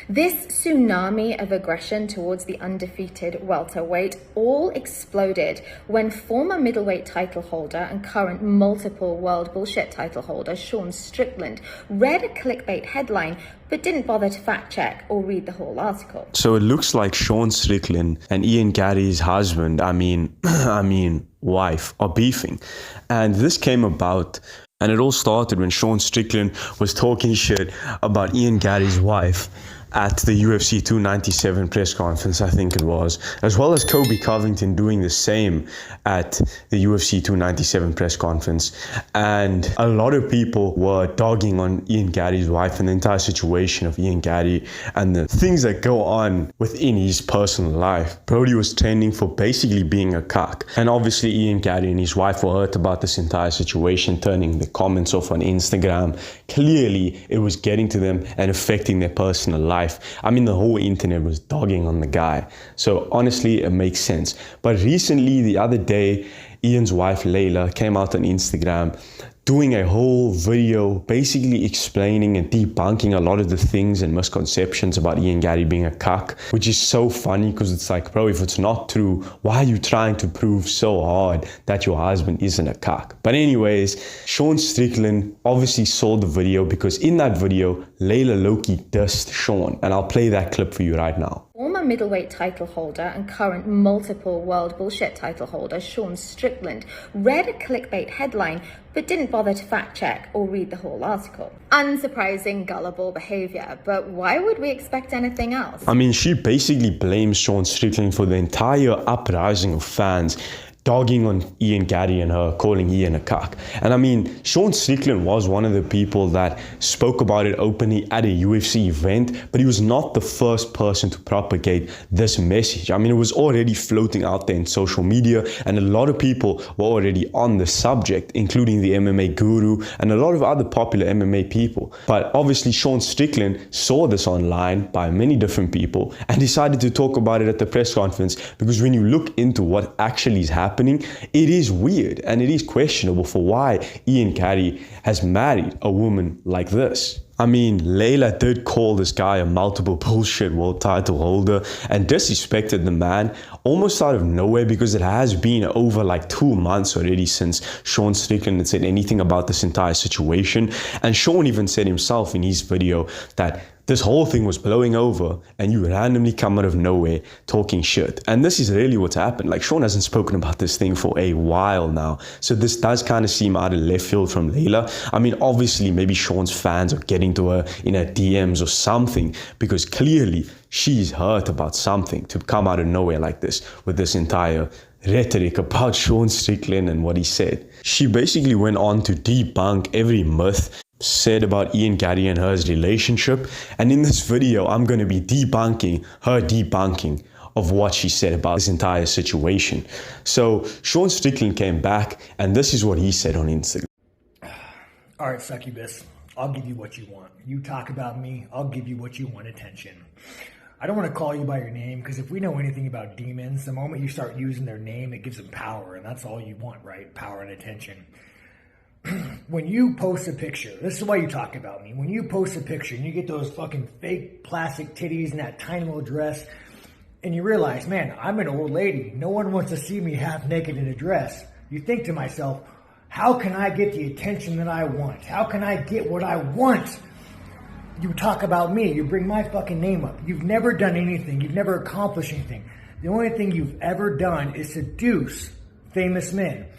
This tsunami of aggression towards the undefeated welterweight all exploded when former middleweight title holder and current multiple world bullshit title holder Sean Strickland read a clickbait headline but didn't bother to fact check or read the whole article. So it looks like Sean Strickland and Ian Garry's husband, wife, are beefing. And this came about, and it all started when Sean Strickland was talking shit about Ian Garry's wife at the UFC 297 press conference, I think it was, as well as Kobe Covington doing the same at the UFC 297 press conference. And a lot of people were dogging on Ian Garry's wife and the entire situation of Ian Garry and the things that go on within his personal life. Brody was trending for basically being a cuck. And obviously Ian Garry and his wife were hurt about this entire situation, turning the comments off on Instagram. Clearly, it was getting to them and affecting their personal life. I mean, the whole internet was dogging on the guy. So honestly, it makes sense. But recently, the other day, Ian's wife, Layla, came out on Instagram doing a whole video basically explaining and debunking a lot of the things and misconceptions about Ian Garry being a cuck, which is so funny because it's like, bro, if it's not true, why are you trying to prove so hard that your husband isn't a cuck? But anyways, Sean Strickland obviously saw the video because in that video, Layla Loki dissed Sean, and I'll play that clip for you right now. Former middleweight title holder and current multiple world bullshit title holder Sean Strickland read a clickbait headline but didn't bother to fact check or read the whole article. Unsurprising, gullible behavior, but why would we expect anything else? I mean, she basically blames Sean Strickland for the entire uprising of fans dogging on Ian Garry and her, calling Ian a cuck. And I mean, Sean Strickland was one of the people that spoke about it openly at a UFC event, but he was not the first person to propagate this message. I mean, it was already floating out there in social media, and a lot of people were already on the subject, including the MMA guru and a lot of other popular MMA people. But obviously, Sean Strickland saw this online by many different people and decided to talk about it at the press conference, because when you look into what actually is happening, it is weird and it is questionable for why Ian Garry has married a woman like this. I mean, Layla did call this guy a multiple bullshit world title holder and disrespected the man almost out of nowhere, because it has been over like 2 months already since Sean Strickland had said anything about this entire situation. And Sean even said himself in his video that this whole thing was blowing over and you randomly come out of nowhere talking shit. And this is really what's happened. Like, Sean hasn't spoken about this thing for a while now. So this does kind of seem out of left field from Layla. I mean, obviously, maybe Sean's fans are getting to her in her DMs or something, because clearly she's hurt about something to come out of nowhere like this with this entire rhetoric about Sean Strickland and what he said. She basically went on to debunk every myth said about Ian Garry and her relationship, and in this video I'm going to be debunking her debunking of what she said about this entire situation. So Sean Strickland came back and this is what he said on Instagram. All right, succubus, I'll give you what you want. You talk about me, I'll give you what you want, attention. I don't want to call you by your name, because if we know anything about demons, the moment you start using their name, it gives them power, and that's all you want, right? Power and attention. When you post a picture, this is why you talk about me. When you post a picture and you get those fucking fake plastic titties in that tiny little dress, and you realize, man, I'm an old lady. No one wants to see me half naked in a dress. You think to myself, how can I get the attention that I want? How can I get what I want? You talk about me. You bring my fucking name up. You've never done anything. You've never accomplished anything. The only thing you've ever done is seduce famous men.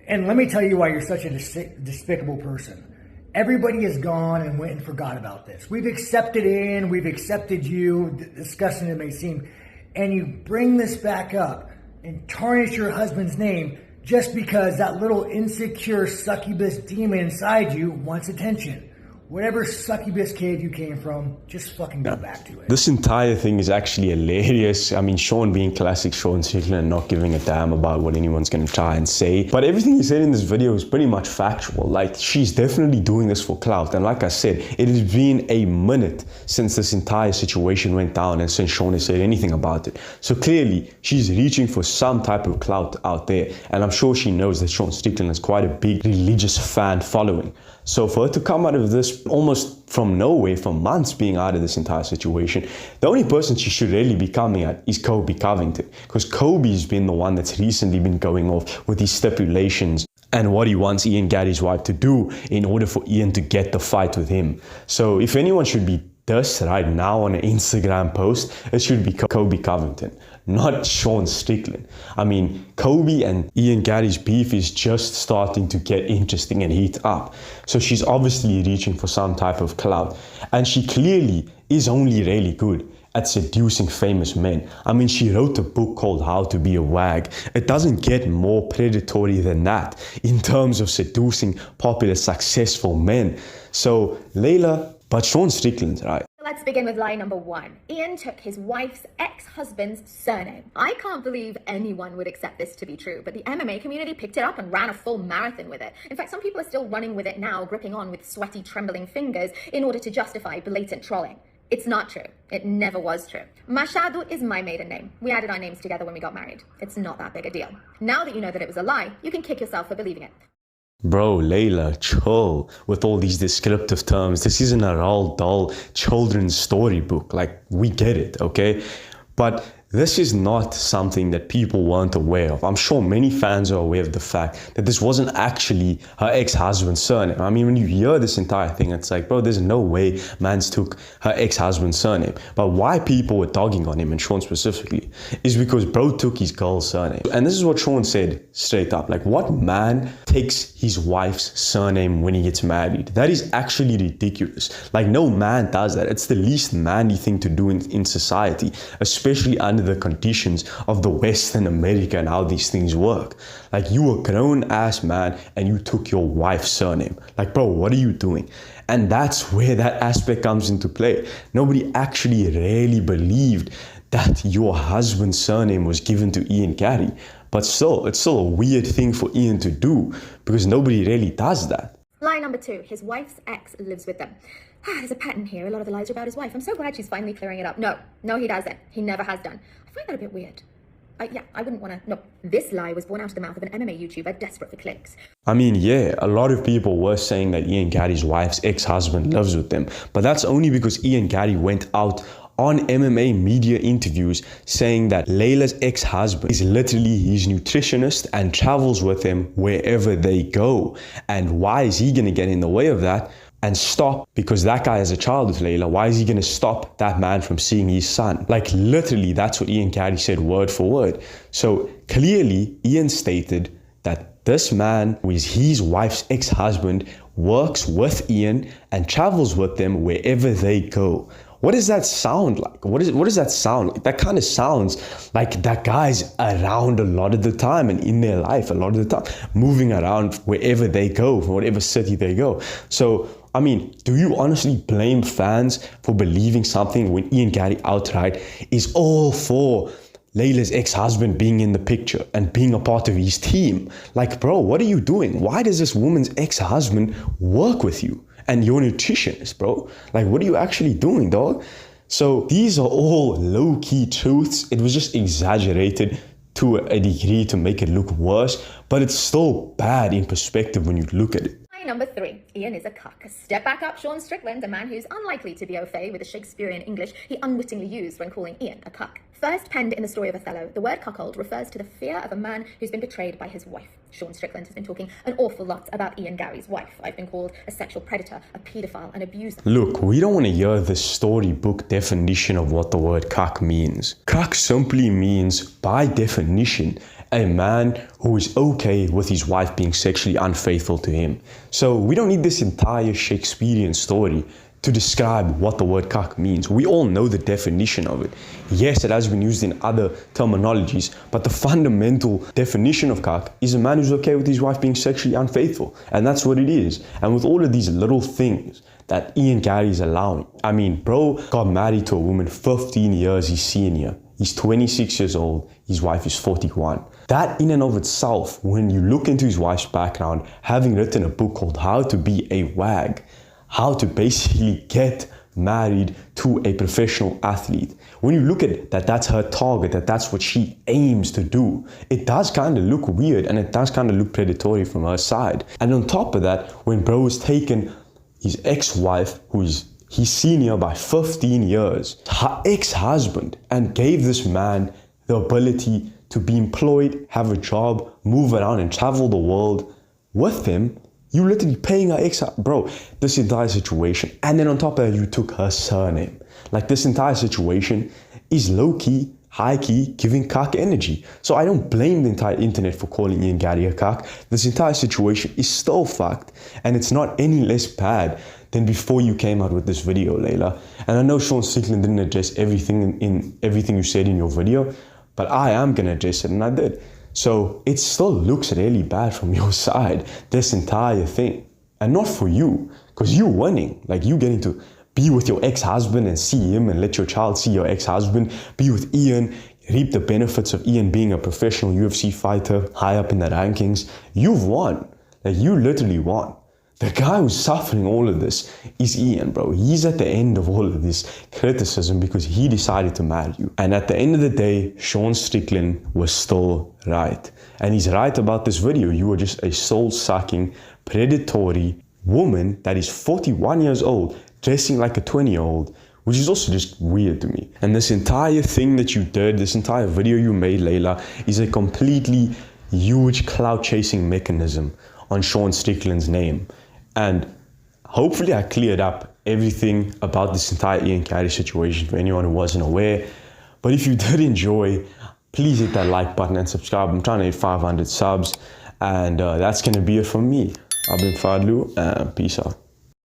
And let me tell you why you're such a despicable person. Everybody has gone and went and forgot about this. We've accepted in, we've accepted you, disgusting it may seem, and you bring this back up and tarnish your husband's name just because that little insecure succubus demon inside you wants attention. Whatever succubus cave you came from, just fucking go back to it. This entire thing is actually hilarious. I mean, Sean being classic Sean Strickland and not giving a damn about what anyone's going to try and say. But everything he said in this video is pretty much factual. Like, she's definitely doing this for clout. And like I said, it has been a minute since this entire situation went down and since Sean has said anything about it. So clearly, she's reaching for some type of clout out there. And I'm sure she knows that Sean Strickland has quite a big religious fan following. So for her to come out of this just almost from nowhere, for months being out of this entire situation, the only person she should really be coming at is Kobe Covington, because Kobe's been the one that's recently been going off with these stipulations and what he wants Ian Garry's wife to do in order for Ian to get the fight with him. So if anyone should be dissed right now on an Instagram post, it should be Kobe Covington, not Sean Strickland. I mean, Kobe and Ian Garry's beef is just starting to get interesting and heat up. So she's obviously reaching for some type of clout. And she clearly is only really good at seducing famous men. I mean, she wrote a book called How to Be a Wag. It doesn't get more predatory than that in terms of seducing popular, successful men. So, Layla, but Sean Strickland's right. Let's begin with lie number 1. Ian took his wife's ex-husband's surname. I can't believe anyone would accept this to be true, but the MMA community picked it up and ran a full marathon with it. In fact, some people are still running with it now, gripping on with sweaty, trembling fingers in order to justify blatant trolling. It's not true. It never was true. Machado is my maiden name. We added our names together when we got married. It's not that big a deal. Now that you know that it was a lie, you can kick yourself for believing it. Bro, Layla, chill with all these descriptive terms. This isn't a Roald Dahl children's storybook. Like, we get it, okay? But this is not something that people weren't aware of. I'm sure many fans are aware of the fact that this wasn't actually her ex-husband's surname. I mean, when you hear this entire thing, it's like, bro, there's no way Mans took her ex-husband's surname. But why people were dogging on him, and Sean specifically, is because bro took his girl's surname. And this is what Sean said straight up. Like, what man takes his wife's surname when he gets married? That is actually ridiculous. Like, no man does that. It's the least manly thing to do in society, especially under the conditions of the Western America and how these things work. Like, you a grown ass man and you took your wife's surname. Like, bro, what are you doing? And that's where that aspect comes into play. Nobody actually really believed that your husband's surname was given to Ian Garry. But still, it's still a weird thing for Ian to do because nobody really does that. Lie number 2. His wife's ex lives with them. There's a pattern here. A lot of the lies are about his wife. I'm so glad she's finally clearing it up. No, he doesn't. He never has done. I find that a bit weird. I wouldn't want to... No, this lie was born out of the mouth of an MMA YouTuber desperate for clicks. I mean, yeah, a lot of people were saying that Ian Garry's wife's ex-husband lives with them. But that's only because Ian Garry went out on MMA media interviews saying that Layla's ex-husband is literally his nutritionist and travels with him wherever they go. And why is he going to get in the way of that and stop? Because that guy has a child with Layla. Why is he going to stop that man from seeing his son? Like, literally, that's what Ian Garry said word for word. So clearly, Ian stated that this man, who is his wife's ex-husband, works with Ian and travels with them wherever they go. What does that sound like? What does that sound like? That kind of sounds like that guy's around a lot of the time and in their life a lot of the time, moving around wherever they go, from whatever city they go. So, I mean, do you honestly blame fans for believing something when Ian Garry outright is all for Layla's ex-husband being in the picture and being a part of his team? Like, bro, what are you doing? Why does this woman's ex-husband work with you? And your nutritionist, bro. Like, what are you actually doing, dog? So these are all low-key truths. It was just exaggerated to a degree to make it look worse, but it's still bad in perspective when you look at it. Number 3, Ian is a cuck. Step back up, Sean Strickland, a man who's unlikely to be au fait with the Shakespearean English he unwittingly used when calling Ian a cuck. First penned in the story of Othello, the word cuckold refers to the fear of a man who's been betrayed by his wife. Sean Strickland has been talking an awful lot about Ian Garry's wife. I've been called a sexual predator, a paedophile, an abuser. Look, we don't want to hear the storybook definition of what the word cuck means. Cuck simply means, by definition, a man who is okay with his wife being sexually unfaithful to him. So we don't need this entire Shakespearean story to describe what the word cuck means. We all know the definition of it. Yes, it has been used in other terminologies, but the fundamental definition of cuck is a man who's okay with his wife being sexually unfaithful. And that's what it is. And with all of these little things that Ian Garry is allowing. I mean, bro got married to a woman 15 years his senior. He's 26 years old. His wife is 41. That in and of itself, when you look into his wife's background, having written a book called How to Be a Wag, how to basically get married to a professional athlete. When you look at it, that's her target, that's what she aims to do, it does kind of look weird and it does kind of look predatory from her side. And on top of that, when bro is taken his ex-wife, who's his senior by 15 years, her ex-husband, and gave this man the ability to be employed, have a job, move around and travel the world with him. You literally paying her bro, this entire situation. And then on top of that, you took her surname. Like, this entire situation is low-key, high-key, giving cuck energy. So I don't blame the entire internet for calling Ian Garry a cuck. This entire situation is still fucked, and it's not any less bad than before you came out with this video, Layla. And I know Sean Strickland didn't address everything in everything you said in your video, but I am gonna address it, and I did. So it still looks really bad from your side, this entire thing. And not for you, because you're winning. Like, you getting to be with your ex-husband and see him and let your child see your ex-husband, be with Ian, reap the benefits of Ian being a professional UFC fighter, high up in the rankings. You've won. Like, you literally won. The guy who's suffering all of this is Ian, bro. He's at the end of all of this criticism because he decided to marry you. And at the end of the day, Sean Strickland was still right. And he's right about this video. You were just a soul-sucking, predatory woman that is 41 years old, dressing like a 20-year-old, which is also just weird to me. And this entire thing that you did, this entire video you made, Layla, is a completely huge clout-chasing mechanism on Sean Strickland's name. And hopefully I cleared up everything about this entire Ian Garry situation for anyone who wasn't aware. But if you did enjoy, please hit that like button and subscribe. I'm trying to hit 500 subs. And that's going to be it from me. I've been Fadlu, and peace out.